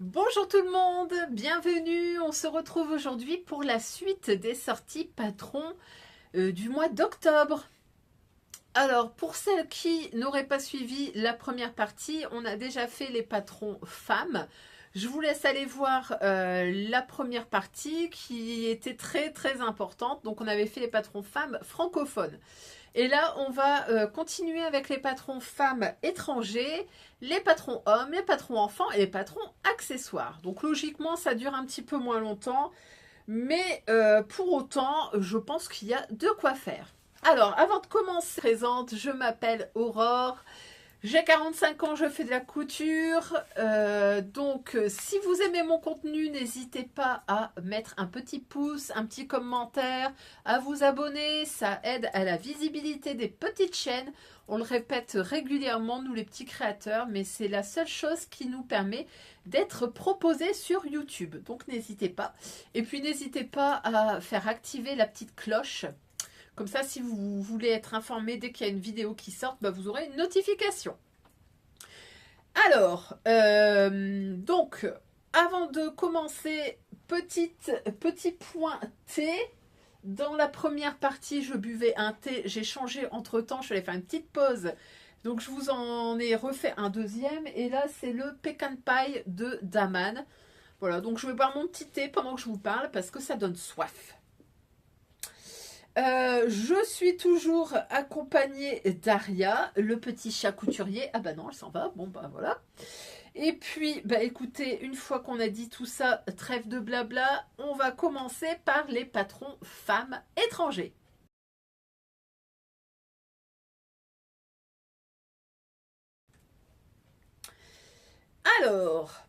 Bonjour tout le monde, bienvenue. On se retrouve aujourd'hui pour la suite des sorties patrons du mois d'octobre. Alors, pour celles qui n'auraient pas suivi la première partie, on a déjà fait les patrons femmes. Je vous laisse aller voir la première partie qui était très importante. Donc, on avait fait les patrons femmes francophones. Et là, on va continuer avec les patrons femmes étrangers, les patrons hommes, les patrons enfants et les patrons accessoires. Donc logiquement, ça dure un petit peu moins longtemps, mais pour autant, je pense qu'il y a de quoi faire. Alors, avant de commencer, je m'appelle Aurore. J'ai 45 ans, je fais de la couture, donc si vous aimez mon contenu, n'hésitez pas à mettre un petit pouce, un petit commentaire, à vous abonner, ça aide à la visibilité des petites chaînes. On le répète régulièrement, nous les petits créateurs, mais c'est la seule chose qui nous permet d'être proposés sur YouTube, donc n'hésitez pas. Et puis n'hésitez pas à faire activer la petite cloche. Comme ça, si vous voulez être informé dès qu'il y a une vidéo qui sort, vous aurez une notification. Alors, donc, avant de commencer, petit point thé. Dans la première partie, je buvais un thé. J'ai changé entre-temps, je suis allée faire une petite pause. Donc, je vous en ai refait un deuxième. Et là, c'est le Pecan Pie de Daman. Voilà, donc je vais boire mon petit thé pendant que je vous parle parce que ça donne soif. Je suis toujours accompagnée d'Aria, le petit chat couturier. Ah bah non, elle s'en va. Bon bah voilà. Et puis, écoutez, une fois qu'on a dit tout ça, trêve de blabla, on va commencer par les patrons femmes étrangers. Alors,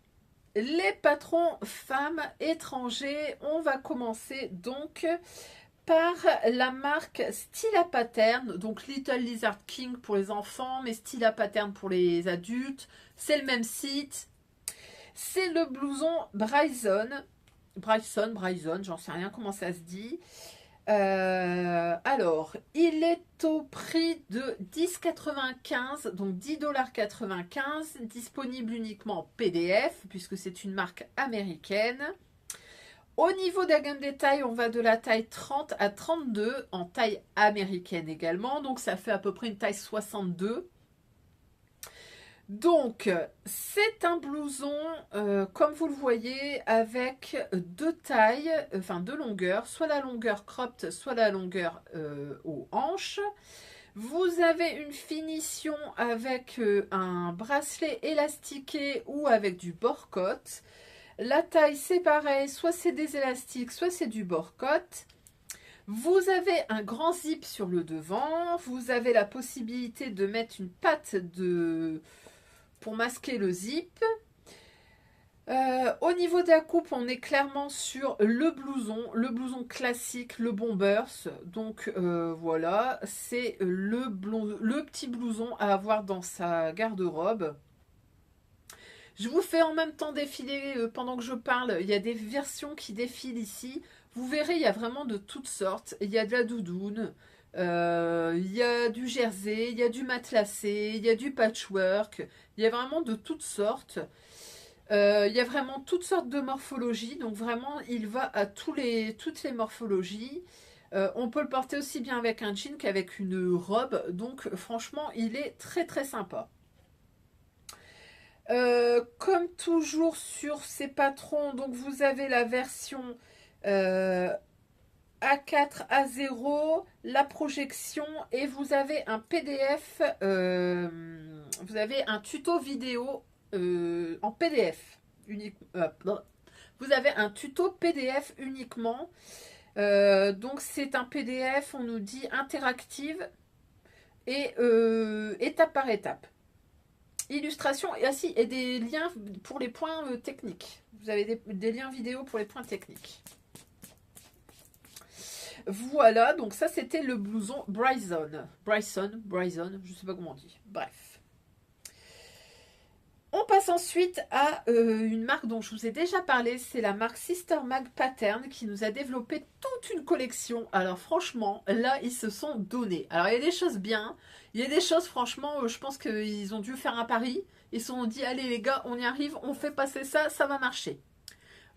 les patrons femmes étrangers, on va commencer donc par la marque Stila Pattern, donc Little Lizard King pour les enfants, mais Stila Pattern pour les adultes. C'est le même site. C'est le blouson Bryson, j'en sais rien comment ça se dit. Alors, il est au prix de 10,95, donc 10,95 $, disponible uniquement en PDF, puisque c'est une marque américaine. Au niveau de la gamme des tailles, on va de la taille 30 à 32, en taille américaine également, donc ça fait à peu près une taille 62. Donc, c'est un blouson, comme vous le voyez, avec deux tailles, enfin deux longueurs, soit la longueur cropped, soit la longueur aux hanches. Vous avez une finition avec un bracelet élastiqué ou avec du bord-côte. La taille, c'est pareil, soit c'est des élastiques, soit c'est du bord-côte. Vous avez un grand zip sur le devant. Vous avez la possibilité de mettre une patte pour masquer le zip. Au niveau de la coupe, on est clairement sur le blouson classique, le bombers. Donc voilà, c'est le petit blouson à avoir dans sa garde-robe. Je vous fais en même temps défiler pendant que je parle. Il y a des versions qui défilent ici. Vous verrez, il y a vraiment de toutes sortes. Il y a de la doudoune, il y a du jersey, il y a du matelassé, il y a du patchwork. Il y a vraiment de toutes sortes. Il y a vraiment toutes sortes de morphologies. Donc vraiment, il va à toutes les morphologies. On peut le porter aussi bien avec un jean qu'avec une robe. Donc franchement, il est très sympa. Comme toujours sur ces patrons, donc vous avez la version A4, A0, la projection et vous avez un PDF, vous avez un tuto vidéo en PDF. Vous avez un tuto PDF uniquement. Donc c'est un PDF, on nous dit interactive et étape par étape. Illustration et des liens pour les points techniques. Vous avez des liens vidéo pour les points techniques. Voilà, donc ça c'était le blouson Bryson, je sais pas comment on dit. Bref. On passe ensuite à une marque dont je vous ai déjà parlé, c'est la marque Sister Mag Pattern qui nous a développé toute une collection. Alors franchement, là, ils se sont donnés. Alors il y a des choses bien, il y a des choses franchement, je pense qu'ils ont dû faire un pari. Ils se sont dit, allez les gars, on y arrive, on fait passer ça, ça va marcher.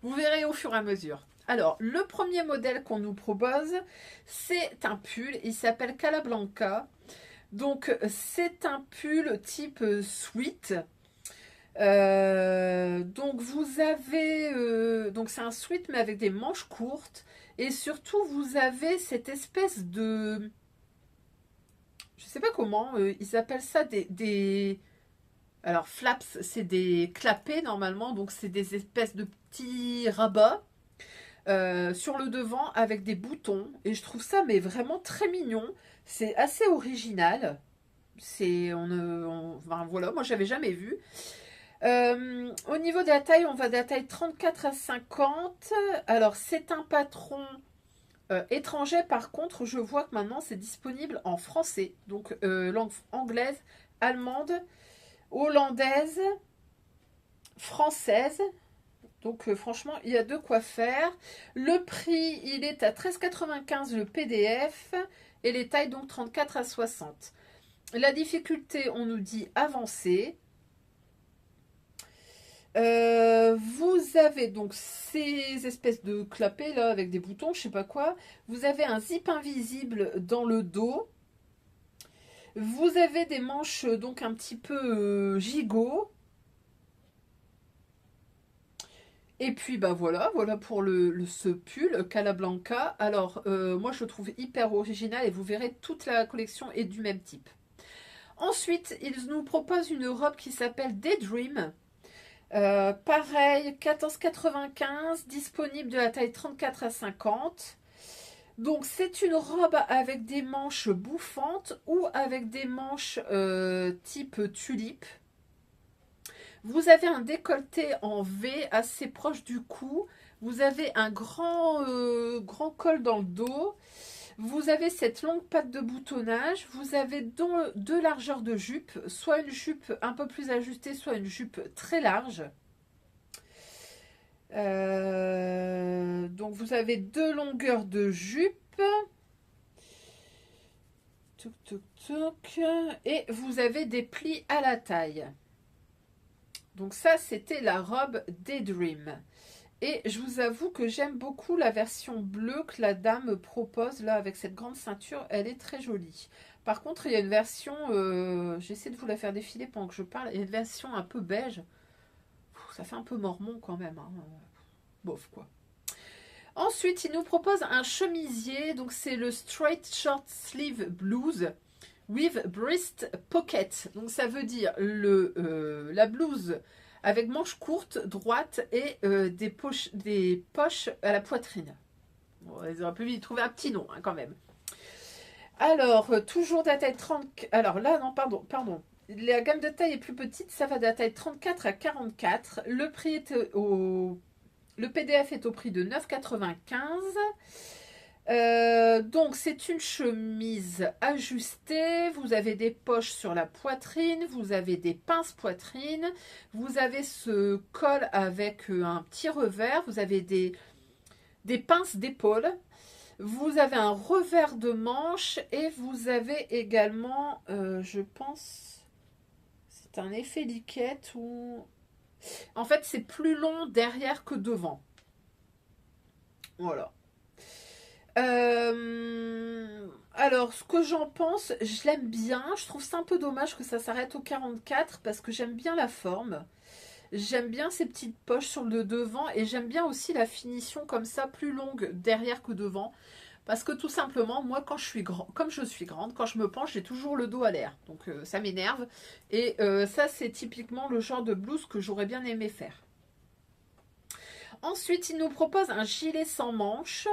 Vous verrez au fur et à mesure. Alors, le premier modèle qu'on nous propose, c'est un pull, il s'appelle Calablanca. Donc, c'est un pull type sweat. Donc vous avez donc c'est un sweat mais avec des manches courtes et surtout vous avez cette espèce de, je sais pas comment ils appellent ça, alors flaps, c'est des clapets normalement, donc c'est des espèces de petits rabats sur le devant avec des boutons et je trouve ça mais vraiment très mignon. C'est assez original, c'est enfin, voilà, moi j'avais jamais vu. Au niveau de la taille, on va de la taille 34 à 50. Alors, c'est un patron étranger. Par contre, je vois que maintenant, c'est disponible en français. Donc, langue anglaise, allemande, hollandaise, française. Donc, franchement, il y a de quoi faire. Le prix, il est à 13,95 le PDF. Et les tailles, donc, 34 à 60. La difficulté, on nous dit avancée. Vous avez donc ces espèces de clapets là avec des boutons, je sais pas quoi. Vous avez un zip invisible dans le dos. Vous avez des manches donc un petit peu gigot. Et puis bah voilà, voilà pour ce pull Calablanca. Alors moi je le trouve hyper original et vous verrez toute la collection est du même type. Ensuite, ils nous proposent une robe qui s'appelle Daydream. Pareil, 14,95, disponible de la taille 34 à 50. Donc c'est une robe avec des manches bouffantes ou avec des manches type tulipe. Vous avez un décolleté en V assez proche du cou. Vous avez un grand col dans le dos. Vous avez cette longue patte de boutonnage. Vous avez deux largeurs de jupe, soit une jupe un peu plus ajustée, soit une jupe très large. Donc vous avez deux longueurs de jupe. Touk, touk, touk. Et vous avez des plis à la taille. Donc ça, c'était la robe Daydream. Et je vous avoue que j'aime beaucoup la version bleue que la dame propose là avec cette grande ceinture. Elle est très jolie. Par contre, il y a une version, j'essaie de vous la faire défiler pendant que je parle, il y a une version un peu beige. Ça fait un peu mormon quand même. Hein. Bof quoi. Ensuite, il nous propose un chemisier. Donc c'est le Straight Short Sleeve Blues with Breast Pocket. Donc ça veut dire la blouse avec manches courtes, droites et des poches à la poitrine. Bon, ils auraient pu y trouver un petit nom hein, quand même. Alors, toujours de la taille 30... Alors là, non, pardon. La gamme de taille est plus petite, ça va de la taille 34 à 44. Le prix est le PDF est au prix de 9,95. Donc c'est une chemise ajustée, vous avez des poches sur la poitrine, vous avez des pinces poitrine, vous avez ce col avec un petit revers, vous avez des pinces d'épaule, vous avez un revers de manche et vous avez également, je pense, c'est un effet liquette ou... En fait, c'est plus long derrière que devant. Voilà. Alors, ce que j'en pense, je l'aime bien. Je trouve ça un peu dommage que ça s'arrête au 44 parce que j'aime bien la forme. J'aime bien ces petites poches sur le devant et j'aime bien aussi la finition comme ça, plus longue derrière que devant. Parce que tout simplement, moi, comme je suis grande, quand je me penche, j'ai toujours le dos à l'air. Donc, ça m'énerve. Et ça, c'est typiquement le genre de blouse que j'aurais bien aimé faire. Ensuite, il nous propose un gilet sans manches.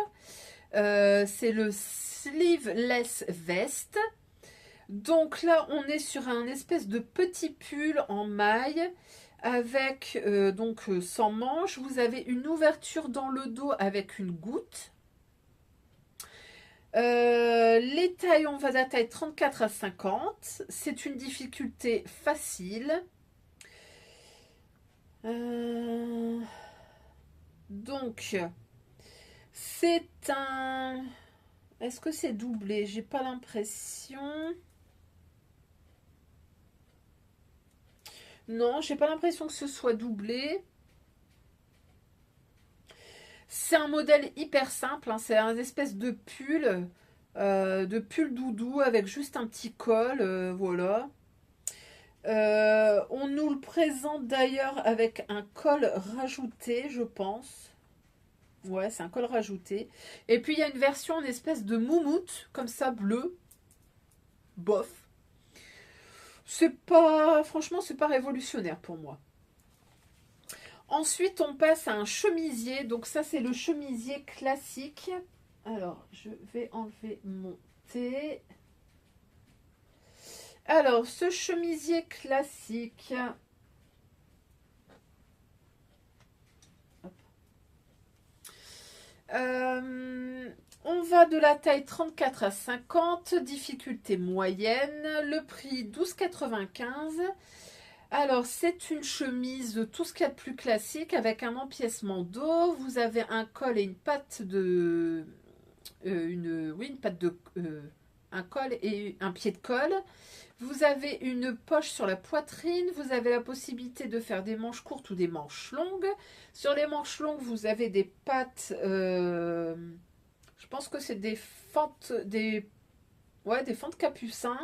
C'est le Sleeveless Vest. Donc là, on est sur un espèce de petit pull en maille avec donc sans manches. Vous avez une ouverture dans le dos avec une goutte. Les tailles, on va de la taille 34 à 50. C'est une difficulté facile. Euh, donc, c'est un... Est-ce que c'est doublé? J'ai pas l'impression. Non, j'ai pas l'impression que ce soit doublé. C'est un modèle hyper simple, hein, c'est un espèce de pull doudou avec juste un petit col, voilà. On nous le présente d'ailleurs avec un col rajouté, je pense. Ouais, c'est un col rajouté. Et puis il y a une version en espèce de moumoute, comme ça, bleu. Bof. C'est pas, franchement, c'est pas révolutionnaire pour moi. Ensuite, on passe à un chemisier. Donc ça, c'est le chemisier classique. Alors, je vais enlever mon thé. Alors, ce chemisier classique. On va de la taille 34 à 50, difficulté moyenne, le prix 12,95. Alors, c'est une chemise, tout ce qu'il y a de plus classique, avec un empiècement dos. Vous avez un col et une patte de... une patte de... un col et un pied de colle. Vous avez une poche sur la poitrine. Vous avez la possibilité de faire des manches courtes ou des manches longues. Sur les manches longues, vous avez des pattes... je pense que c'est des fentes... des fentes capucin.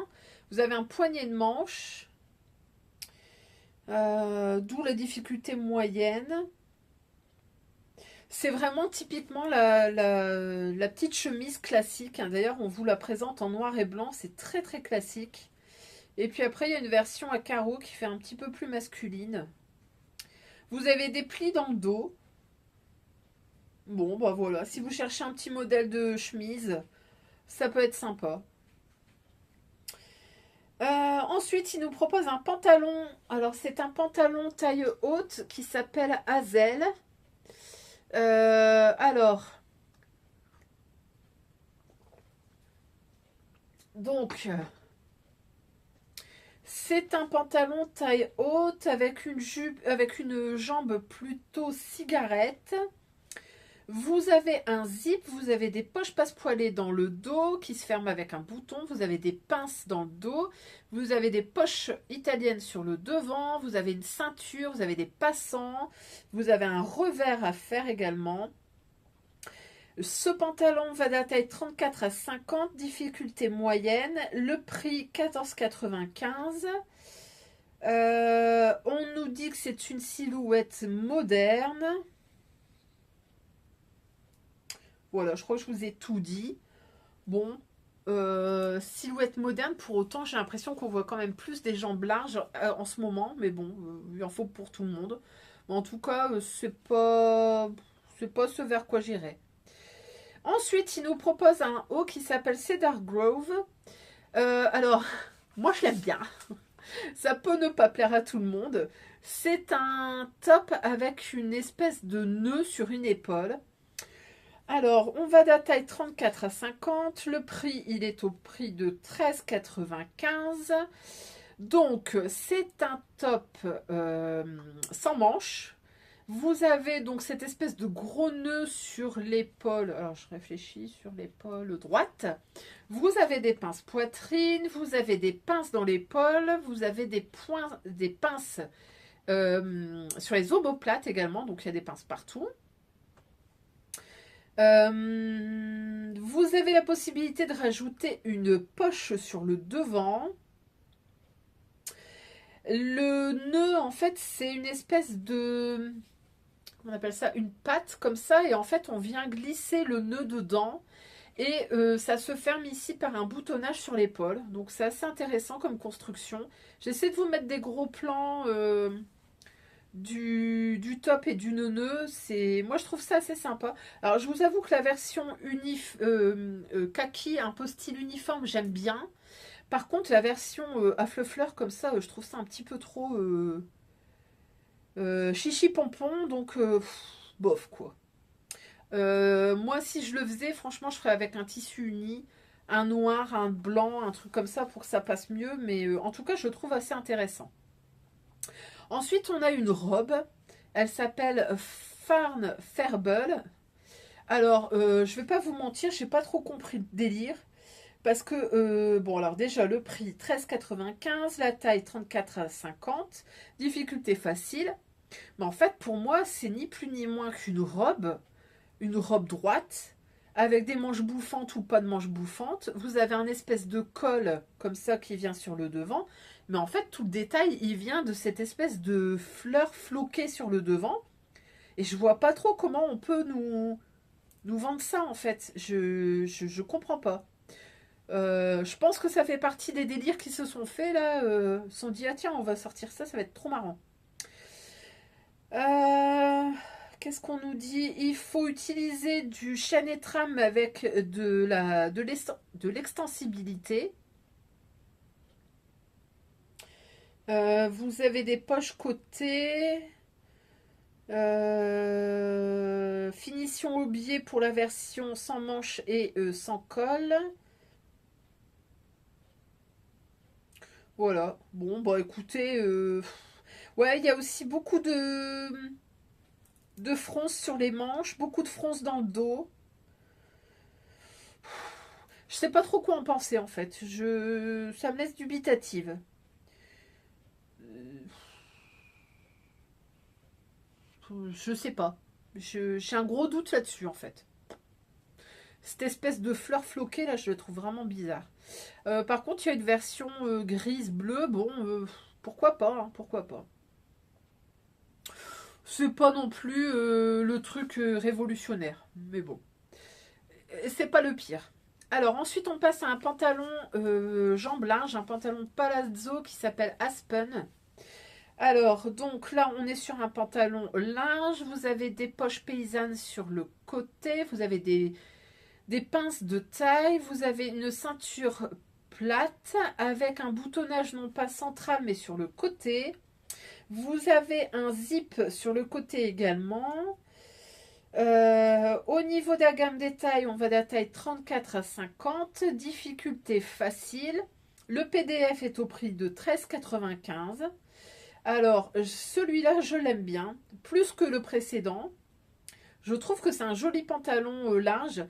Vous avez un poignet de manche. D'où la difficulté moyenne. C'est vraiment typiquement la petite chemise classique, hein. D'ailleurs, on vous la présente en noir et blanc. C'est très très classique. Et puis après, il y a une version à carreaux qui fait un petit peu plus masculine. Vous avez des plis dans le dos. Bon, bah voilà. Si vous cherchez un petit modèle de chemise, ça peut être sympa. Ensuite, il nous propose un pantalon. Alors, c'est un pantalon taille haute qui s'appelle Hazel. Alors, donc, c'est un pantalon taille haute avec une jupe, avec une jambe plutôt cigarette. Vous avez un zip, vous avez des poches passe-poilées dans le dos qui se ferment avec un bouton, vous avez des pinces dans le dos, vous avez des poches italiennes sur le devant, vous avez une ceinture, vous avez des passants, vous avez un revers à faire également. Ce pantalon va de la taille 34 à 50, difficulté moyenne, le prix 14,95. On nous dit que c'est une silhouette moderne. Voilà, je crois que je vous ai tout dit. Bon, silhouette moderne, pour autant, j'ai l'impression qu'on voit quand même plus des jambes larges en ce moment. Mais bon, il en faut pour tout le monde. Mais en tout cas, c'est pas ce vers quoi j'irais. Ensuite, il nous propose un haut qui s'appelle Cedar Grove. Alors, moi je l'aime bien. Ça peut ne pas plaire à tout le monde. C'est un top avec une espèce de nœud sur une épaule. Alors, on va de la taille 34 à 50. Le prix, il est au prix de 13,95. Donc, c'est un top sans manches. Vous avez donc cette espèce de gros nœud sur l'épaule. Alors, je réfléchis, sur l'épaule droite. Vous avez des pinces poitrine, vous avez des pinces dans l'épaule, vous avez des pinces sur les omoplates également. Donc, il y a des pinces partout. Vous avez la possibilité de rajouter une poche sur le devant. Le nœud, en fait, c'est une espèce de... On appelle ça une patte comme ça. Et en fait, on vient glisser le nœud dedans. Et ça se ferme ici par un boutonnage sur l'épaule. Donc, c'est assez intéressant comme construction. J'essaie de vous mettre des gros plans... du top et du nœud, moi je trouve ça assez sympa. Alors je vous avoue que la version kaki, un peu style uniforme, j'aime bien. Par contre la version à fleur comme ça, je trouve ça un petit peu trop chichi pompon, donc bof quoi. Moi si je le faisais, franchement je ferais avec un tissu uni, un noir, un blanc, un truc comme ça pour que ça passe mieux, mais en tout cas je le trouve assez intéressant. Ensuite, on a une robe. Elle s'appelle Farn Fairbel. Alors, je vais pas vous mentir, j'ai pas trop compris le délire. Parce que, bon, alors déjà, le prix 13,95, la taille 34 à 50, difficulté facile. Mais en fait, pour moi, c'est ni plus ni moins qu'une une robe droite, avec des manches bouffantes ou pas de manches bouffantes. Vous avez un espèce de col comme ça qui vient sur le devant. Mais en fait, tout le détail, il vient de cette espèce de fleur floquée sur le devant. Et je vois pas trop comment on peut nous vendre ça, en fait. Je comprends pas. Je pense que ça fait partie des délires qui se sont faits là. Se sont dit, ah tiens, on va sortir ça, ça va être trop marrant. Qu'est-ce qu'on nous dit? Il faut utiliser du chaîne et trame avec de l'extensibilité. Vous avez des poches côté. Finition au biais pour la version sans manche et sans col. Voilà. Bon, bah écoutez, ouais, il y a aussi beaucoup de fronces sur les manches, beaucoup de fronces dans le dos. Je sais pas trop quoi en penser en fait. Ça me laisse dubitative. Je sais pas. J'ai un gros doute là-dessus en fait. Cette espèce de fleur floquée là, je la trouve vraiment bizarre. Par contre, il y a une version grise, bleue. Bon, pourquoi pas, hein, pourquoi pas. C'est pas non plus le truc révolutionnaire, mais bon. C'est pas le pire. Alors ensuite on passe à un pantalon jambes larges, un pantalon palazzo qui s'appelle Aspen. Alors donc là on est sur un pantalon large, vous avez des poches paysannes sur le côté, vous avez des pinces de taille, vous avez une ceinture plate avec un boutonnage non pas central mais sur le côté. Vous avez un zip sur le côté également. Au niveau de la gamme des tailles, on va de la taille 34 à 50, difficulté facile. Le PDF est au prix de 13,95. Alors, celui-là, je l'aime bien, plus que le précédent. Je trouve que c'est un joli pantalon large.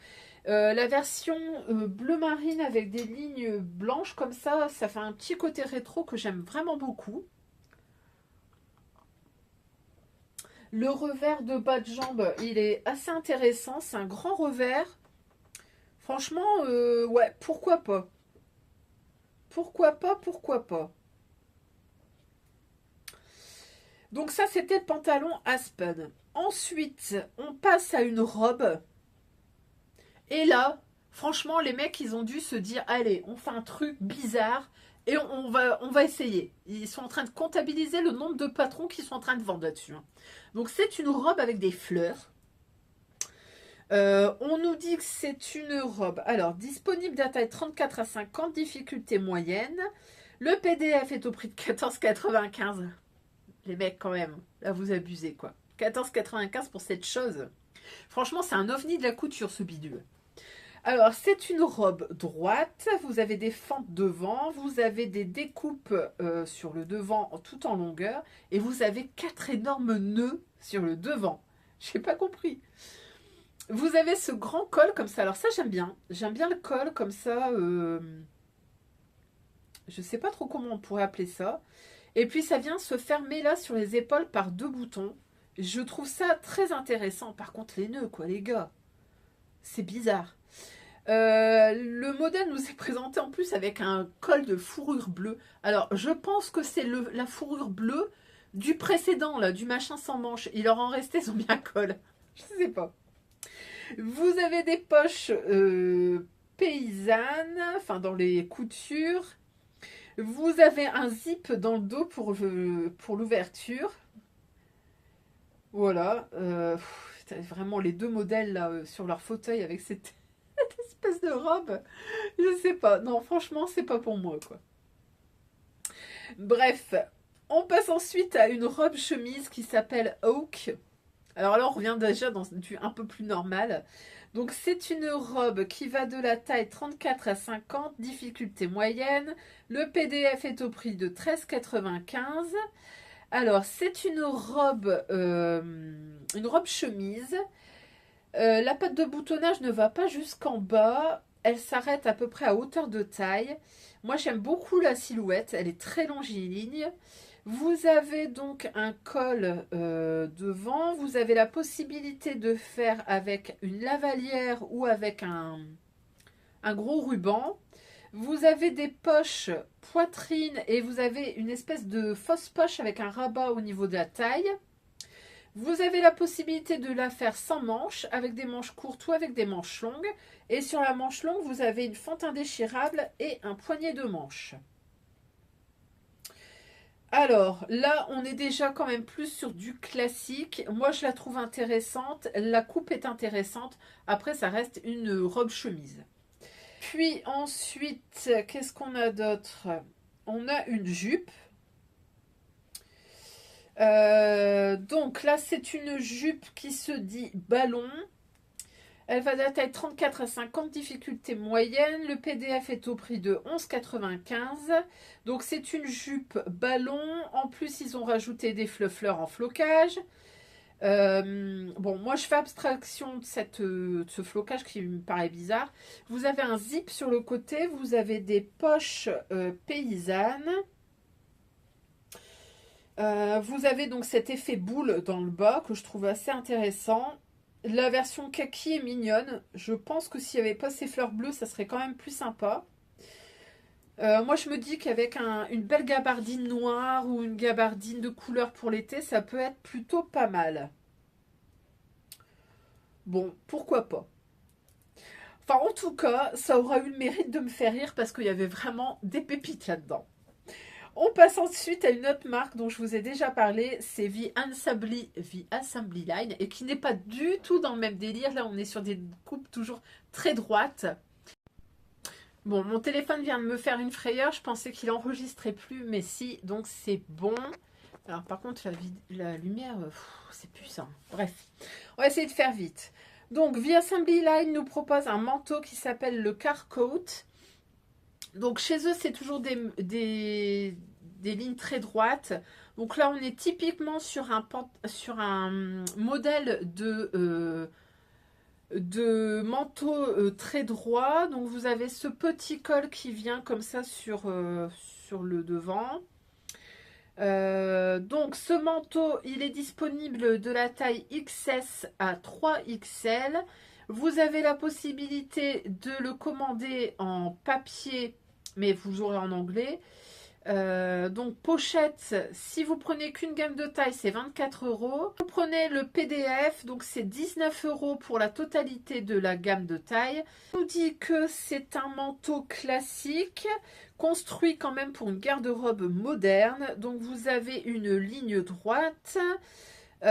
La version bleu marine avec des lignes blanches comme ça fait un petit côté rétro que j'aime vraiment beaucoup. Le revers de bas de jambe, il est assez intéressant. C'est un grand revers. Franchement, ouais, pourquoi pas. Pourquoi pas, pourquoi pas. Donc ça, c'était le pantalon Aspen. Ensuite, on passe à une robe. Et là, franchement, les mecs, ils ont dû se dire, allez, on fait un truc bizarre et on va essayer. Ils sont en train de comptabiliser le nombre de patrons qu'ils sont en train de vendre là-dessus. Donc c'est une robe avec des fleurs. On nous dit que c'est une robe. Alors, disponible de la taille 34 à 50, difficulté moyenne. Le PDF est au prix de 14,95. Les mecs, quand même, là vous abusez quoi. 14,95 pour cette chose. Franchement, c'est un ovni de la couture ce bidule. Alors, c'est une robe droite. Vous avez des fentes devant. Vous avez des découpes sur le devant tout en longueur. Et vous avez 4 énormes nœuds sur le devant. Je n'ai pas compris. Vous avez ce grand col comme ça. Alors ça, j'aime bien. J'aime bien le col comme ça. Je ne sais pas trop comment on pourrait appeler ça. Et puis, ça vient se fermer là sur les épaules par 2 boutons. Je trouve ça très intéressant. Par contre, les nœuds, quoi, les gars. C'est bizarre. Le modèle nous est présenté en plus avec un col de fourrure bleue. Alors, je pense que c'est la fourrure bleue du précédent, là, du machin sans manche. Il leur en restait son bien col. Je sais pas. Vous avez des poches paysannes, enfin dans les coutures. Vous avez un zip dans le dos pour l'ouverture. Voilà. Vraiment les 2 modèles là sur leur fauteuil avec cette espèce de robe. Je sais pas. Non, franchement, c'est pas pour moi, quoi. Bref, on passe ensuite à une robe chemise qui s'appelle Oak. Alors là, on revient déjà dans du un peu plus normal. Donc, c'est une robe qui va de la taille 34 à 50, difficulté moyenne. Le PDF est au prix de 13,95. Alors, c'est une robe chemise. La patte de boutonnage ne va pas jusqu'en bas. Elle s'arrête à peu près à hauteur de taille. Moi, j'aime beaucoup la silhouette. Elle est très longiligne. Vous avez donc un col devant. Vous avez la possibilité de faire avec une lavalière ou avec un gros ruban. Vous avez des poches poitrine et vous avez une espèce de fausse poche avec un rabat au niveau de la taille. Vous avez la possibilité de la faire sans manches, avec des manches courtes ou avec des manches longues. Et sur la manche longue, vous avez une fente indéchirable et un poignet de manche. Alors là, on est déjà quand même plus sur du classique. Moi, je la trouve intéressante. La coupe est intéressante. Après, ça reste une robe chemise. Puis ensuite, qu'est-ce qu'on a d'autre? On a une jupe. Donc là, c'est une jupe qui se dit ballon. Elle va de la taille 34 à 50, difficulté moyenne. Le PDF est au prix de 11,95 €. Donc c'est une jupe ballon. En plus, ils ont rajouté des fleurs en flocage. Bon, moi je fais abstraction de ce flocage qui me paraît bizarre. Vous avez un zip sur le côté. Vous avez des poches paysannes. Vous avez donc cet effet boule dans le bas que je trouve assez intéressant. La version kaki est mignonne. Je pense que s'il n'y avait pas ces fleurs bleues, ça serait quand même plus sympa. Moi, je me dis qu'avec une belle gabardine noire ou une gabardine de couleur pour l'été, ça peut être plutôt pas mal. Bon, pourquoi pas. Enfin, en tout cas, ça aura eu le mérite de me faire rire parce qu'il y avait vraiment des pépites là-dedans. On passe ensuite à une autre marque dont je vous ai déjà parlé, c'est The Assembly Line, et qui n'est pas du tout dans le même délire. Là, on est sur des coupes toujours très droites. Bon, mon téléphone vient de me faire une frayeur. Je pensais qu'il enregistrait plus, mais si, donc c'est bon. Alors, par contre, la lumière, c'est puissant. Bref, on va essayer de faire vite. Donc, The Assembly Line nous propose un manteau qui s'appelle le Car Coat. Donc chez eux, c'est toujours des lignes très droites. Donc là, on est typiquement sur un modèle de manteau très droit. Donc vous avez ce petit col qui vient comme ça sur le devant. Donc ce manteau, il est disponible de la taille XS à 3XL. Vous avez la possibilité de le commander en papier, mais vous aurez en anglais. Donc pochette, si vous prenez qu'une gamme de taille, c'est 24 €. Vous prenez le PDF, donc c'est 19 € pour la totalité de la gamme de taille. On nous dit que c'est un manteau classique, construit quand même pour une garde-robe moderne. Donc vous avez une ligne droite. Vous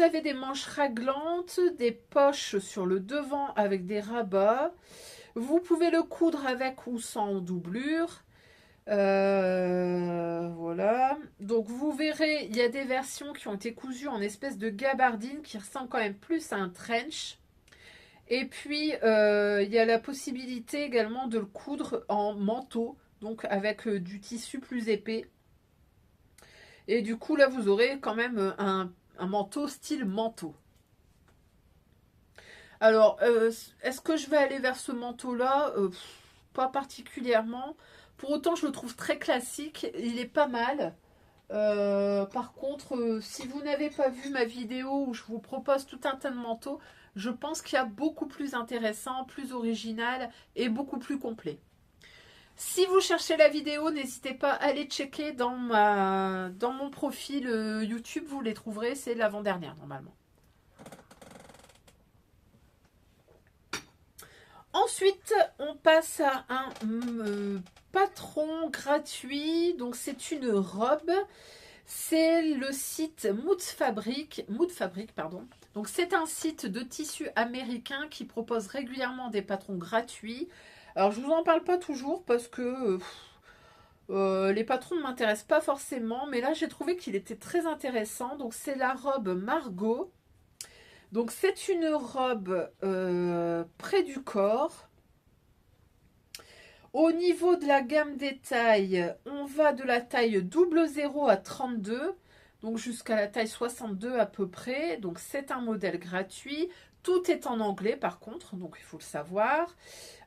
avez des manches raglantes, des poches sur le devant avec des rabats. Vous pouvez le coudre avec ou sans doublure. Voilà. Donc vous verrez, il y a des versions qui ont été cousues en espèce de gabardine qui ressemble quand même plus à un trench. Et puis il y a la possibilité également de le coudre en manteau, donc avec du tissu plus épais. Et du coup, là, vous aurez quand même un manteau style manteau. Alors, est-ce que je vais aller vers ce manteau-là? Pas particulièrement. Pour autant, je le trouve très classique. Il est pas mal. Par contre, si vous n'avez pas vu ma vidéo où je vous propose tout un tas de manteaux, je pense qu'il y a beaucoup plus intéressant, plus original et beaucoup plus complet. Si vous cherchez la vidéo, n'hésitez pas à aller checker dans mon profil YouTube, vous les trouverez, c'est l'avant-dernière normalement. Ensuite, on passe à un patron gratuit, donc c'est une robe, c'est le site Mood Fabric, pardon. Donc c'est un site de tissu américain qui propose régulièrement des patrons gratuits. Alors, je ne vous en parle pas toujours parce que les patrons ne m'intéressent pas forcément. Mais là, j'ai trouvé qu'il était très intéressant. Donc, c'est la robe Margot. Donc, c'est une robe près du corps. Au niveau de la gamme des tailles, on va de la taille 00 à 32, donc jusqu'à la taille 62 à peu près. Donc c'est un modèle gratuit. Tout est en anglais par contre, donc il faut le savoir.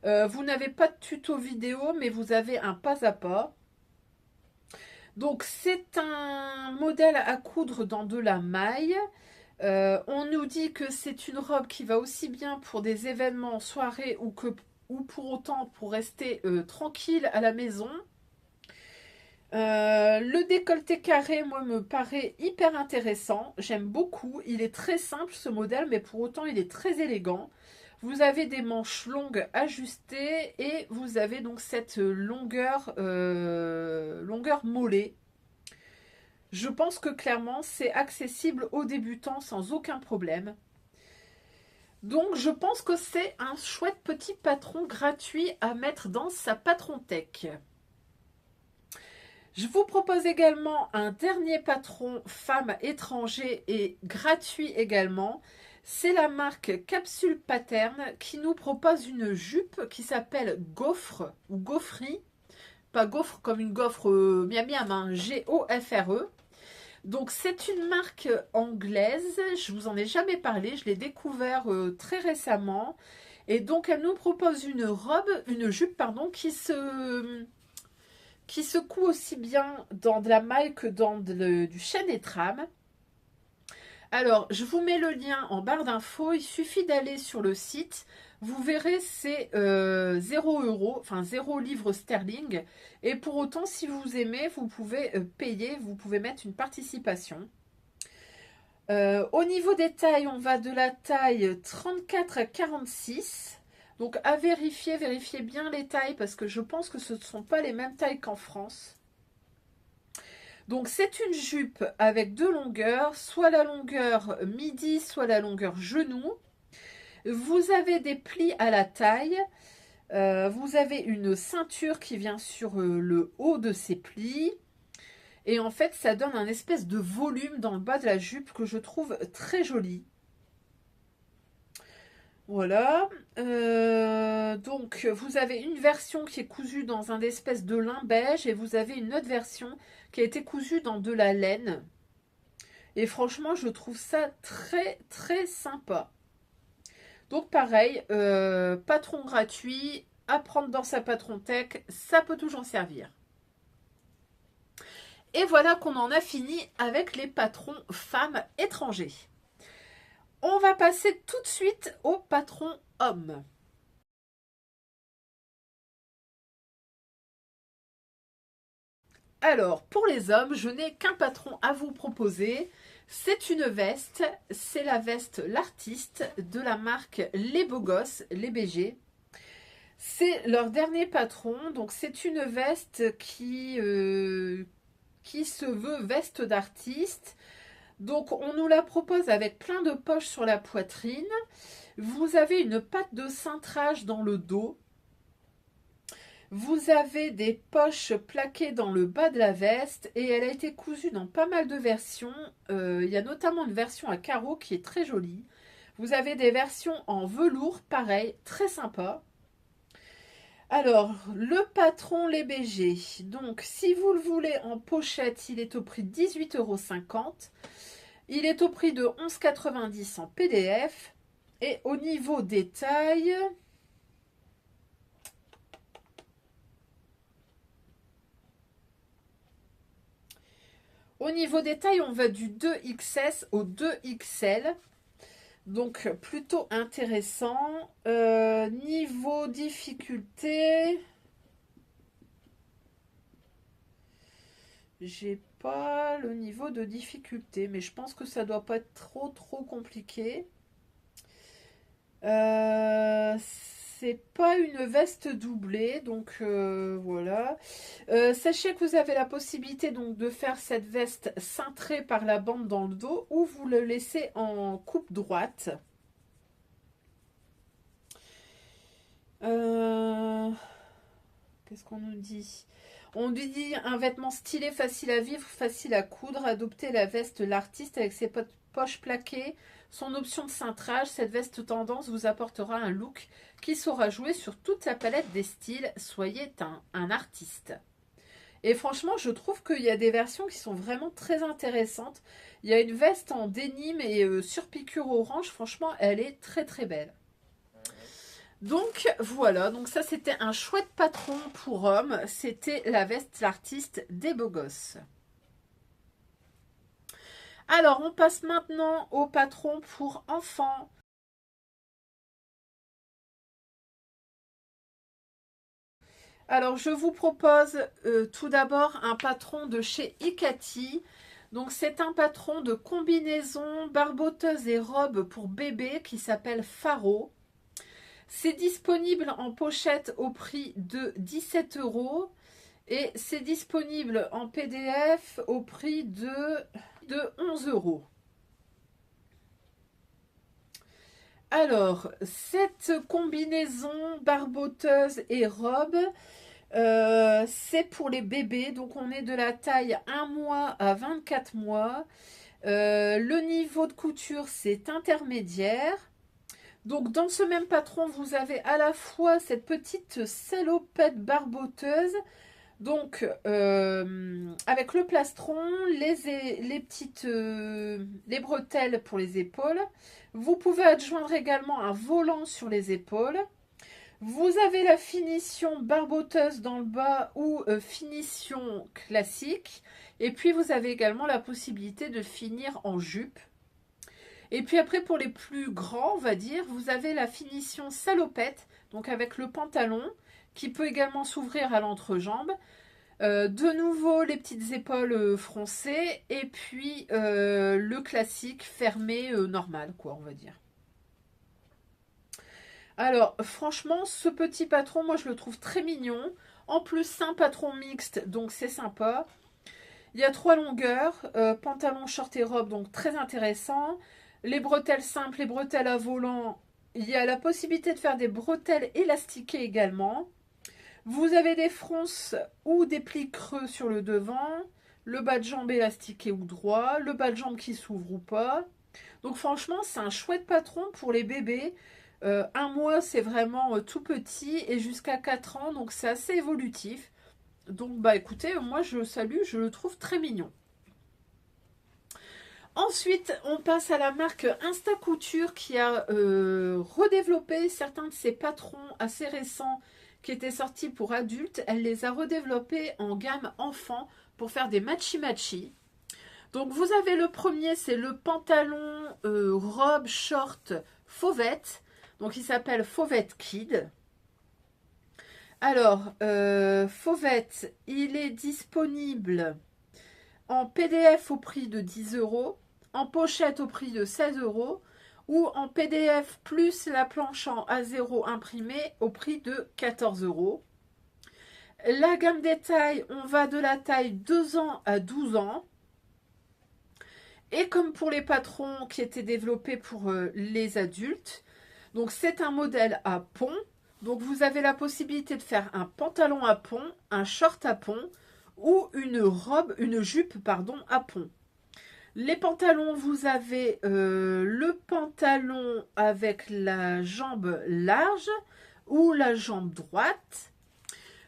Vous n'avez pas de tuto vidéo, mais vous avez un pas à pas. Donc c'est un modèle à coudre dans de la maille. On nous dit que c'est une robe qui va aussi bien pour des événements, soirées ou pour autant pour rester tranquille à la maison. Le décolleté carré, moi, me paraît hyper intéressant. J'aime beaucoup. Il est très simple ce modèle, mais pour autant il est très élégant. Vous avez des manches longues ajustées et vous avez donc cette longueur mollet. Je pense que clairement c'est accessible aux débutants sans aucun problème. Donc je pense que c'est un chouette petit patron gratuit à mettre dans sa Patrontech. Je vous propose également un dernier patron femme étranger et gratuit également. C'est la marque Capsule Pattern qui nous propose une jupe qui s'appelle Gaufre ou Gaufrerie. Pas gaufre comme une gaufre miam miam, hein, G-O-F-R-E. Donc c'est une marque anglaise, je vous en ai jamais parlé, je l'ai découvert très récemment. Et donc elle nous propose une jupe pardon, qui se coud aussi bien dans de la maille que dans du chêne et trame. Alors, je vous mets le lien en barre d'infos. Il suffit d'aller sur le site. Vous verrez, c'est 0 €, enfin 0 livres sterling. Et pour autant, si vous aimez, vous pouvez payer, vous pouvez mettre une participation. Au niveau des tailles, on va de la taille 34 à 46. Donc à vérifier, vérifiez bien les tailles parce que je pense que ce ne sont pas les mêmes tailles qu'en France. Donc c'est une jupe avec deux longueurs, soit la longueur midi, soit la longueur genou. Vous avez des plis à la taille. Vous avez une ceinture qui vient sur le haut de ces plis. Et en fait, ça donne un espèce de volume dans le bas de la jupe que je trouve très joli. Voilà. Donc, vous avez une version qui est cousue dans un espèce de lin beige et vous avez une autre version qui a été cousue dans de la laine. Et franchement, je trouve ça très, très sympa. Donc, pareil, patron gratuit, à prendre dans sa Patrontech, ça peut toujours servir. Et voilà qu'on en a fini avec les patrons femmes étrangers. On va passer tout de suite au patron homme. Alors, pour les hommes, je n'ai qu'un patron à vous proposer. C'est une veste. C'est la veste L'Artiste de la marque Les Beaux Gosses, les BG. C'est leur dernier patron. Donc, c'est une veste qui se veut veste d'artiste. Donc, on nous la propose avec plein de poches sur la poitrine. Vous avez une patte de cintrage dans le dos. Vous avez des poches plaquées dans le bas de la veste et elle a été cousue dans pas mal de versions. Il y a notamment une version à carreaux qui est très jolie. Vous avez des versions en velours, pareil, très sympa. Alors, le patron Les BG. Donc, si vous le voulez en pochette, il est au prix de 18,50 €. Il est au prix de 11,90 € en PDF. Et au niveau des tailles, on va du 2XS au 2XL. Donc, plutôt intéressant. Niveau difficulté, j'ai pas le niveau de difficulté, mais je pense que ça doit pas être trop compliqué. C'est pas une veste doublée, donc voilà. Sachez que vous avez la possibilité donc de faire cette veste cintrée par la bande dans le dos ou vous le laissez en coupe droite. Qu'est-ce qu'on nous dit? On lui dit un vêtement stylé, facile à vivre, facile à coudre. Adoptez la veste L'Artiste avec ses poche plaquée, son option de cintrage, cette veste tendance vous apportera un look qui saura jouer sur toute la palette des styles. Soyez un artiste. Et franchement, je trouve qu'il y a des versions qui sont vraiment très intéressantes. Il y a une veste en denim et sur piqûre orange. Franchement, elle est très très belle. Donc voilà, donc ça c'était un chouette patron pour hommes. C'était la veste l'artiste des beaux gosses. Alors, on passe maintenant au patron pour enfants. Alors, je vous propose tout d'abord un patron de chez Ikati. Donc, c'est un patron de combinaison, barboteuse et robe pour bébé qui s'appelle Faro. C'est disponible en pochette au prix de 17 € et c'est disponible en PDF au prix de 11 €. Alors, cette combinaison barboteuse et robe, c'est pour les bébés. Donc, on est de la taille 1 mois à 24 mois. Le niveau de couture, c'est intermédiaire. Donc, dans ce même patron, vous avez à la fois cette petite salopette barboteuse. Donc, avec le plastron, les bretelles pour les épaules. Vous pouvez adjoindre également un volant sur les épaules. Vous avez la finition barboteuse dans le bas ou finition classique. Et puis, vous avez également la possibilité de finir en jupe. Et puis après, pour les plus grands, on va dire, vous avez la finition salopette, donc avec le pantalon, qui peut également s'ouvrir à l'entrejambe. De nouveau, les petites épaules froncées, et puis le classique fermé normal, quoi, on va dire. Alors, franchement, ce petit patron, moi, je le trouve très mignon. En plus, c'est un patron mixte, donc c'est sympa. Il y a 3 longueurs, pantalon, short et robe, donc très intéressant. Les bretelles simples, les bretelles à volant. Il y a la possibilité de faire des bretelles élastiquées également. Vous avez des fronces ou des plis creux sur le devant. Le bas de jambe élastiqué ou droit. Le bas de jambe qui s'ouvre ou pas. Donc franchement, c'est un chouette patron pour les bébés. 1 mois, c'est vraiment tout petit. Et jusqu'à 4 ans, donc c'est assez évolutif. Donc bah écoutez, moi je salue, je le trouve très mignon. Ensuite, on passe à la marque Insta Couture qui a redéveloppé certains de ses patrons assez récents qui étaient sortis pour adultes. Elle les a redéveloppés en gamme enfant pour faire des matchy-matchy. Donc vous avez le premier, c'est le pantalon robe short fauvette. Donc il s'appelle Fauvette Kid. Alors, Fauvette, il est disponible en PDF au prix de 10 €. En pochette au prix de 16 € ou en PDF plus la planche en A0 imprimée au prix de 14 €. La gamme des tailles, on va de la taille 2 ans à 12 ans. Et comme pour les patrons qui étaient développés pour les adultes, donc c'est un modèle à pont. Donc vous avez la possibilité de faire un pantalon à pont, un short à pont ou une jupe pardon, à pont. Les pantalons, vous avez le pantalon avec la jambe large ou la jambe droite.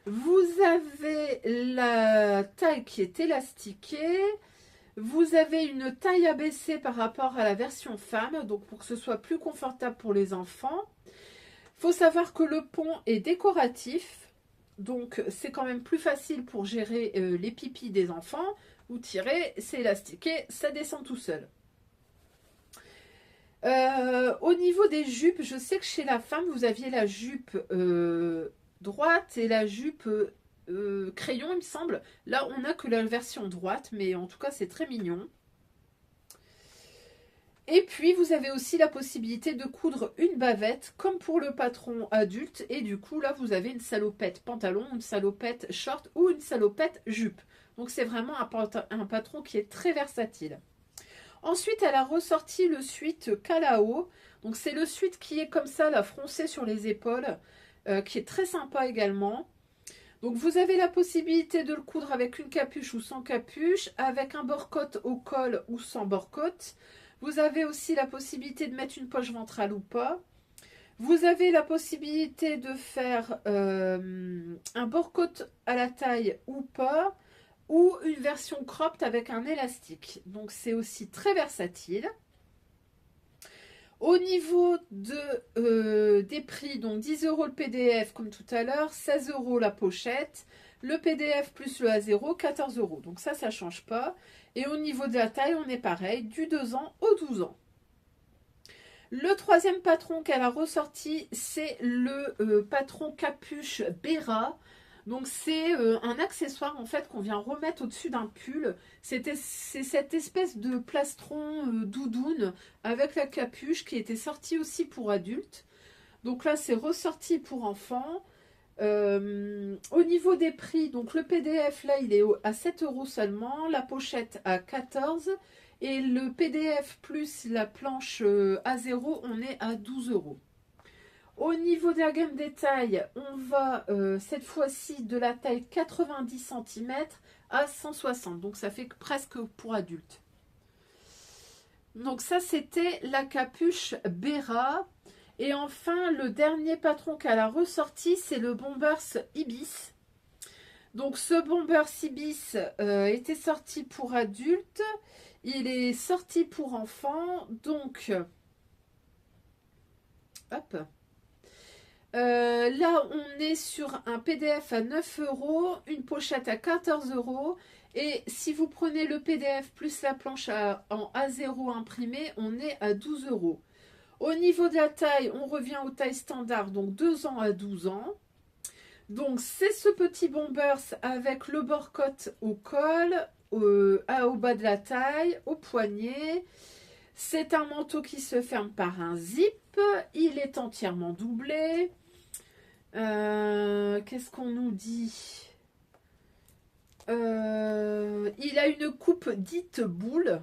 Vous avez la taille qui est élastiquée. Vous avez une taille abaissée par rapport à la version femme, donc pour que ce soit plus confortable pour les enfants. Il faut savoir que le pont est décoratif, donc c'est quand même plus facile pour gérer les pipis des enfants. Vous tirez, c'est élastiqué, ça descend tout seul. Au niveau des jupes, je sais que chez la femme, vous aviez la jupe droite et la jupe crayon, il me semble. Là, on n'a que la version droite, mais en tout cas, c'est très mignon. Et puis, vous avez aussi la possibilité de coudre une bavette, comme pour le patron adulte. Et du coup, là, vous avez une salopette pantalon, une salopette short ou une salopette jupe. Donc, c'est vraiment un patron qui est très versatile. Ensuite, elle a ressorti le suite Kalao. Donc, c'est le suite qui est comme ça, là, froncé sur les épaules, qui est très sympa également. Donc, vous avez la possibilité de le coudre avec une capuche ou sans capuche, avec un bord-côte au col ou sans bord-côte. Vous avez aussi la possibilité de mettre une poche ventrale ou pas. Vous avez la possibilité de faire un bord-côte à la taille ou pas, ou une version cropped avec un élastique. Donc c'est aussi très versatile. Au niveau des prix, donc 10 € le PDF comme tout à l'heure, 16 € la pochette, le PDF plus le A0, 14 €. Donc ça ne change pas. Et au niveau de la taille, on est pareil, du 2 ans au 12 ans. Le troisième patron qu'elle a ressorti, c'est le patron capuche Bera. Donc c'est un accessoire en fait qu'on vient remettre au-dessus d'un pull. C'est cette espèce de plastron doudoune avec la capuche qui était sortie aussi pour adultes. Donc là c'est ressorti pour enfants. Au niveau des prix, donc le PDF là il est à 7 € seulement, la pochette à 14 € et le PDF plus la planche A0 on est à 12 €. Au niveau de la gamme des tailles, on va cette fois-ci de la taille 90 cm à 160, donc ça fait presque pour adultes. Donc ça c'était la capuche Bera. Et enfin, le dernier patron qu'elle a ressorti, c'est le Bombers Ibis. Donc ce Bombers Ibis était sorti pour adultes. Il est sorti pour enfants. Donc, hop. Là, on est sur un PDF à 9 €, une pochette à 14 €. Et si vous prenez le PDF plus la planche en A0 imprimée, on est à 12 €. Au niveau de la taille, on revient aux tailles standards, donc 2 ans à 12 ans. Donc c'est ce petit bombers avec le bord-côte au col, au bas de la taille, au poignet. C'est un manteau qui se ferme par un zip. Il est entièrement doublé. Qu'est-ce qu'on nous dit? Il a une coupe dite boule,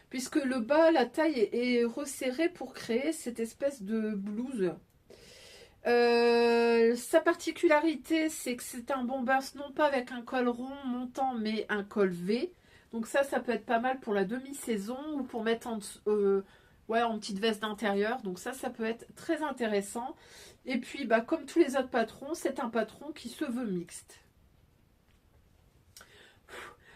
puisque le bas, la taille est resserrée pour créer cette espèce de blouse. Sa particularité, c'est que c'est un bombers non pas avec un col rond montant, mais un col V. Donc ça peut être pas mal pour la demi-saison ou pour mettre en petite veste d'intérieur. Donc ça peut être très intéressant. Et puis, comme tous les autres patrons, c'est un patron qui se veut mixte.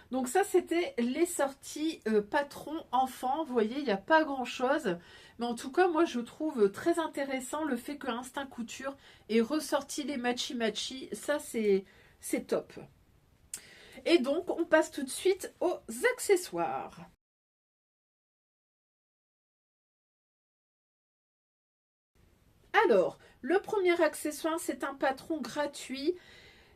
Donc ça, c'était les sorties patrons enfants. Vous voyez, il n'y a pas grand-chose. Mais en tout cas, moi, je trouve très intéressant le fait que Instinct Couture ait ressorti les matchy-matchy. Ça, c'est top. Et donc, on passe tout de suite aux accessoires. Alors, le premier accessoire, c'est un patron gratuit.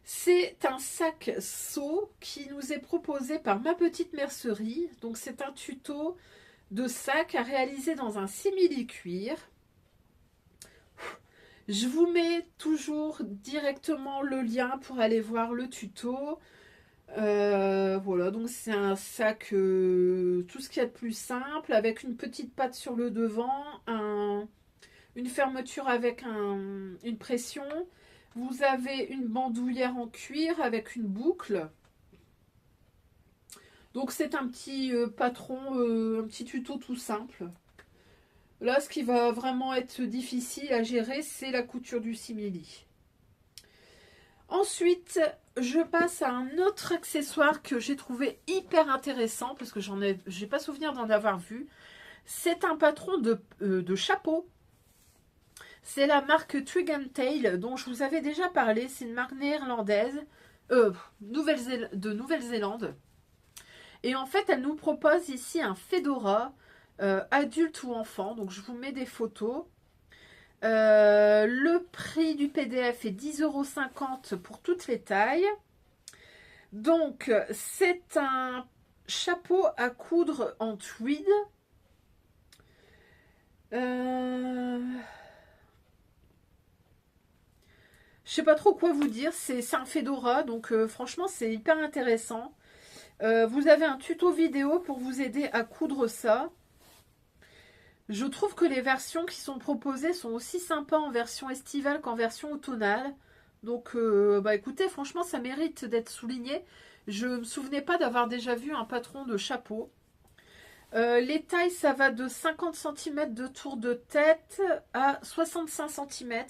C'est un sac seau qui nous est proposé par Ma Petite Mercerie. Donc c'est un tuto de sac à réaliser dans un simili-cuir. Je vous mets toujours directement le lien pour aller voir le tuto. Voilà, donc c'est un sac tout ce qu'il y a de plus simple, avec une petite patte sur le devant, une fermeture avec une pression. Vous avez une bandoulière en cuir avec une boucle. Donc c'est un petit patron, un petit tuto tout simple. Là, ce qui va vraiment être difficile à gérer, c'est la couture du simili. Ensuite, je passe à un autre accessoire que j'ai trouvé hyper intéressant, parce que j'ai pas souvenir d'en avoir vu. C'est un patron de chapeau. C'est la marque Twig and Tail, dont je vous avais déjà parlé. C'est une marque néerlandaise, de Nouvelle-Zélande. Et en fait, elle nous propose ici un fedora, adulte ou enfant. Donc, je vous mets des photos. Le prix du PDF est 10,50 € pour toutes les tailles. Donc, c'est un chapeau à coudre en tweed. Je sais pas trop quoi vous dire, c'est un fedora, donc franchement c'est hyper intéressant. Vous avez un tuto vidéo pour vous aider à coudre ça. Je trouve que les versions qui sont proposées sont aussi sympas en version estivale qu'en version automnale. Donc écoutez, franchement ça mérite d'être souligné. Je ne me souvenais pas d'avoir déjà vu un patron de chapeau. Les tailles, ça va de 50 cm de tour de tête à 65 cm.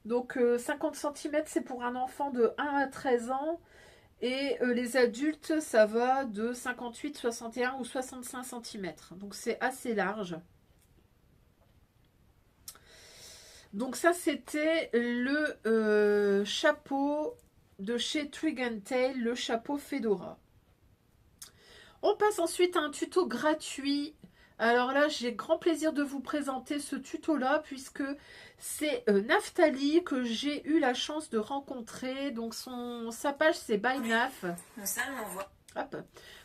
Donc 50 cm, c'est pour un enfant de 1 à 13 ans. Et les adultes, ça va de 58, 61 ou 65 cm. Donc c'est assez large. Donc ça, c'était le chapeau de chez Twig & Tail, le chapeau Fedora. On passe ensuite à un tuto gratuit. Alors là, j'ai grand plaisir de vous présenter ce tuto-là puisque c'est Naftali que j'ai eu la chance de rencontrer. Donc sa page, c'est By Naf. Hop.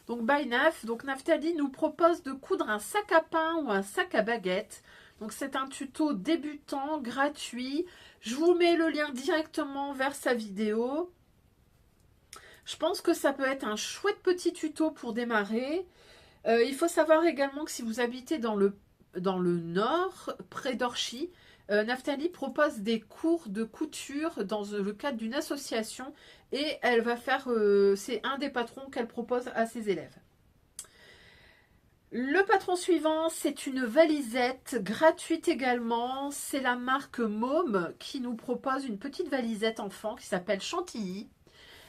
Donc By Naf. Donc Naftali nous propose de coudre un sac à pain ou un sac à baguette. Donc c'est un tuto débutant, gratuit. Je vous mets le lien directement vers sa vidéo. Je pense que ça peut être un chouette petit tuto pour démarrer. Il faut savoir également que si vous habitez dans le nord, près d'Orchy, Naftali propose des cours de couture dans le cadre d'une association et elle va faire, c'est un des patrons qu'elle propose à ses élèves. Le patron suivant, c'est une valisette gratuite également. C'est la marque Môme qui nous propose une petite valisette enfant qui s'appelle Chantilly.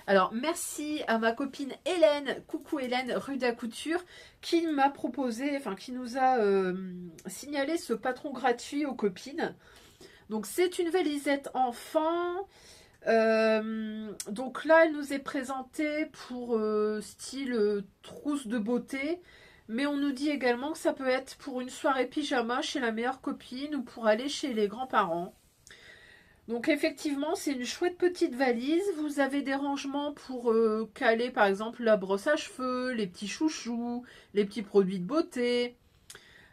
Alors, merci à ma copine Hélène, coucou Hélène, Ruda Couture, qui m'a proposé, enfin qui nous a signalé ce patron gratuit aux copines. Donc, c'est une valisette enfant. Donc là, elle nous est présentée pour style trousse de beauté. Mais on nous dit également que ça peut être pour une soirée pyjama chez la meilleure copine ou pour aller chez les grands-parents. Donc effectivement, c'est une chouette petite valise. Vous avez des rangements pour caler par exemple la brosse à cheveux, les petits chouchous, les petits produits de beauté.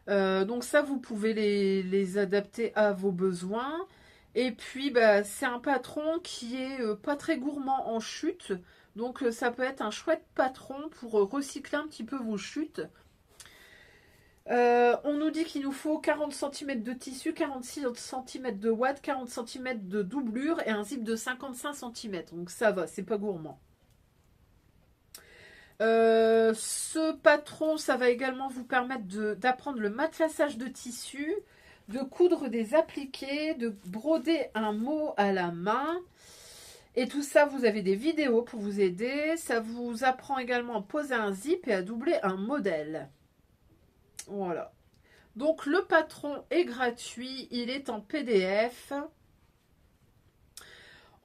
Donc ça, vous pouvez les adapter à vos besoins. Et puis, bah, c'est un patron qui est pas très gourmand en chute. Donc ça peut être un chouette patron pour recycler un petit peu vos chutes. On nous dit qu'il nous faut 40 cm de tissu, 46 cm de ouate, 40 cm de doublure et un zip de 55 cm. Donc ça va, c'est pas gourmand. Ce patron, ça va également vous permettre d'apprendre le matelassage de tissu, de coudre des appliqués, de broder un mot à la main. Et tout ça, vous avez des vidéos pour vous aider. Ça vous apprend également à poser un zip et à doubler un modèle. Voilà. Donc le patron est gratuit, il est en PDF.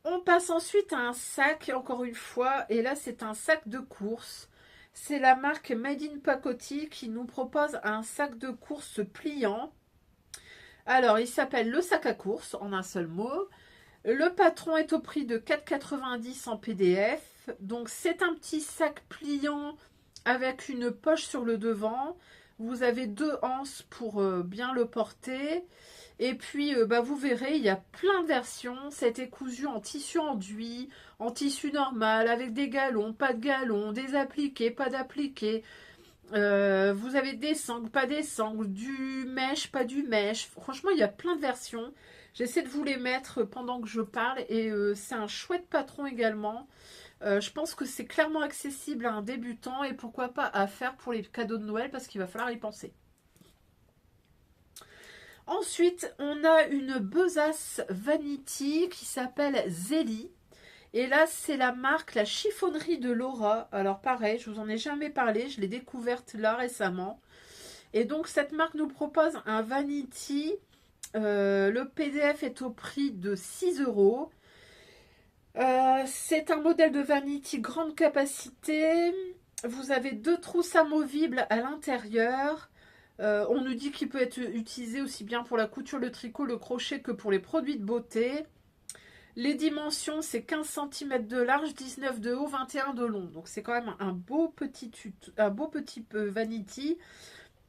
On passe ensuite à un sac, encore une fois, et là c'est un sac de course. C'est la marque Made in Pacotille qui nous propose un sac de course pliant. Alors il s'appelle le sac à course en un seul mot. Le patron est au prix de 4,90 € en PDF. Donc c'est un petit sac pliant avec une poche sur le devant. Vous avez 2 anses pour bien le porter. Et puis, bah, vous verrez, il y a plein de versions. C'était cousu en tissu enduit, en tissu normal, avec des galons, pas de galons, des appliqués, pas d'appliqués. Vous avez des sangles, pas des sangles, du mèche, pas du mèche. Franchement, il y a plein de versions. J'essaie de vous les mettre pendant que je parle. Et c'est un chouette patron également. Je pense que c'est clairement accessible à un débutant et pourquoi pas à faire pour les cadeaux de Noël parce qu'il va falloir y penser. Ensuite, on a une besace vanity qui s'appelle Zélie. Et là, c'est la marque, la chiffonnerie de Laura. Alors pareil, je vous en ai jamais parlé, je l'ai découverte là récemment. Et donc, cette marque nous propose un vanity. Le PDF est au prix de 6 €. C'est un modèle de vanity grande capacité. Vous avez 2 trousses amovibles à l'intérieur. On nous dit qu'il peut être utilisé aussi bien pour la couture, le tricot, le crochet que pour les produits de beauté. Les dimensions, c'est 15 cm de large, 19 de haut, 21 de long. Donc c'est quand même un beau petit vanity.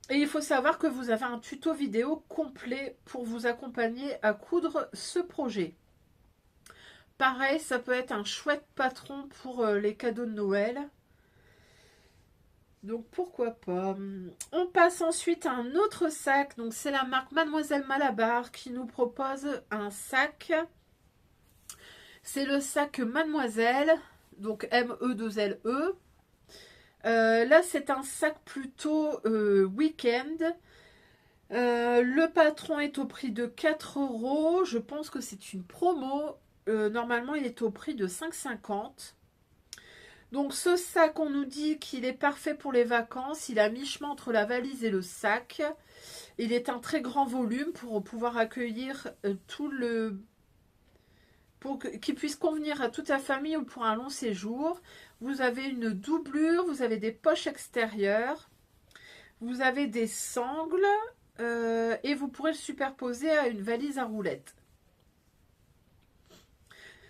Et il faut savoir que vous avez un tuto vidéo complet pour vous accompagner à coudre ce projet. Pareil, ça peut être un chouette patron pour les cadeaux de Noël. Donc pourquoi pas. On passe ensuite à un autre sac. Donc c'est la marque Mademoiselle Malabar qui nous propose un sac. C'est le sac Mademoiselle. Donc M-E-2-L-E. Là, c'est un sac plutôt week-end. Le patron est au prix de 4 euros. Je pense que c'est une promo. Normalement, il est au prix de 5,50 €. Donc, ce sac, on nous dit qu'il est parfait pour les vacances. Il est à mi-chemin entre la valise et le sac. Il est un très grand volume pour pouvoir accueillir tout le... pour qu'il puisse convenir à toute la famille ou pour un long séjour. Vous avez une doublure, vous avez des poches extérieures, vous avez des sangles et vous pourrez le superposer à une valise à roulettes.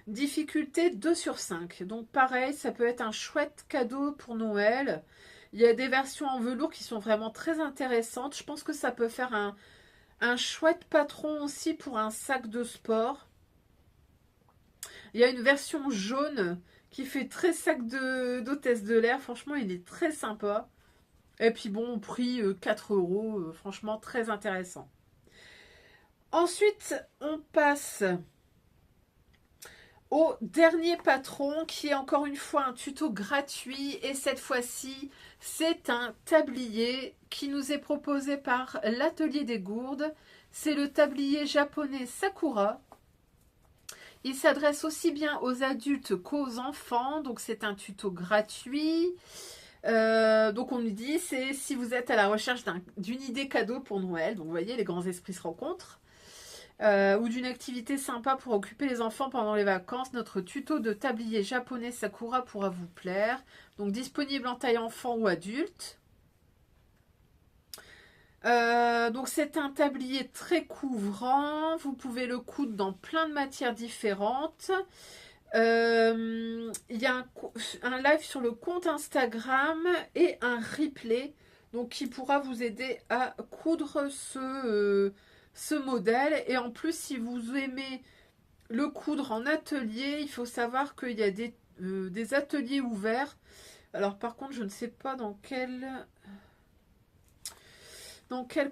Difficulté 2 sur 5. Donc pareil, ça peut être un chouette cadeau pour Noël. Il y a des versions en velours qui sont vraiment très intéressantes. Je pense que ça peut faire un chouette patron aussi pour un sac de sport. Il y a une version jaune qui fait très sac d'hôtesse de l'air. Franchement, il est très sympa. Et puis bon, prix 4 €. Franchement, très intéressant. Ensuite, on passe au dernier patron qui est encore une fois un tuto gratuit. Et cette fois-ci, c'est un tablier qui nous est proposé par l'Atelier des Gourdes. C'est le tablier japonais Sakura. Il s'adresse aussi bien aux adultes qu'aux enfants, donc c'est un tuto gratuit. Donc on nous dit, c'est si vous êtes à la recherche d'une idée cadeau pour Noël, donc vous voyez, les grands esprits se rencontrent, ou d'une activité sympa pour occuper les enfants pendant les vacances, notre tuto de tablier japonais Sakura pourra vous plaire. Donc disponible en taille enfant ou adulte. Donc c'est un tablier très couvrant, vous pouvez le coudre dans plein de matières différentes. Il y a un live sur le compte Instagram et un replay donc qui pourra vous aider à coudre ce modèle. Et en plus, si vous aimez le coudre en atelier, il faut savoir qu'il y a des ateliers ouverts. Alors par contre, je ne sais pas dans quel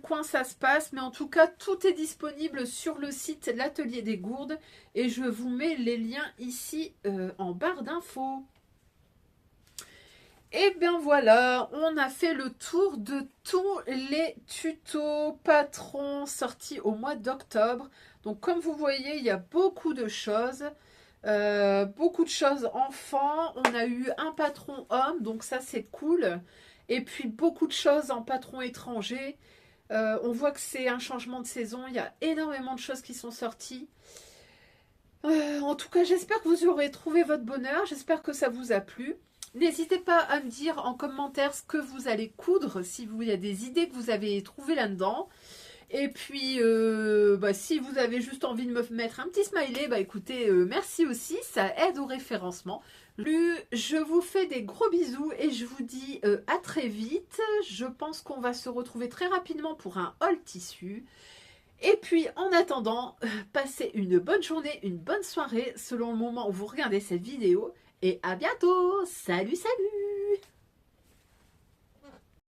coin ça se passe, mais en tout cas, tout est disponible sur le site L'Atelier des Gourdes et je vous mets les liens ici en barre d'infos. Et bien voilà, on a fait le tour de tous les tutos patrons sortis au mois d'octobre. Donc comme vous voyez, il y a beaucoup de choses. Enfants. On a eu un patron homme, donc ça c'est cool. Et puis beaucoup de choses en patron étranger. On voit que c'est un changement de saison. Il y a énormément de choses qui sont sorties. En tout cas, j'espère que vous aurez trouvé votre bonheur. J'espère que ça vous a plu. N'hésitez pas à me dire en commentaire ce que vous allez coudre, si il y a des idées que vous avez trouvées là-dedans. Et puis, si vous avez juste envie de me mettre un petit smiley, écoutez, merci aussi, ça aide au référencement. Je vous fais des gros bisous et je vous dis à très vite. Je pense qu'on va se retrouver très rapidement pour un haul tissu. Et puis, en attendant, passez une bonne journée, une bonne soirée, selon le moment où vous regardez cette vidéo. Et à bientôt. Salut, salut!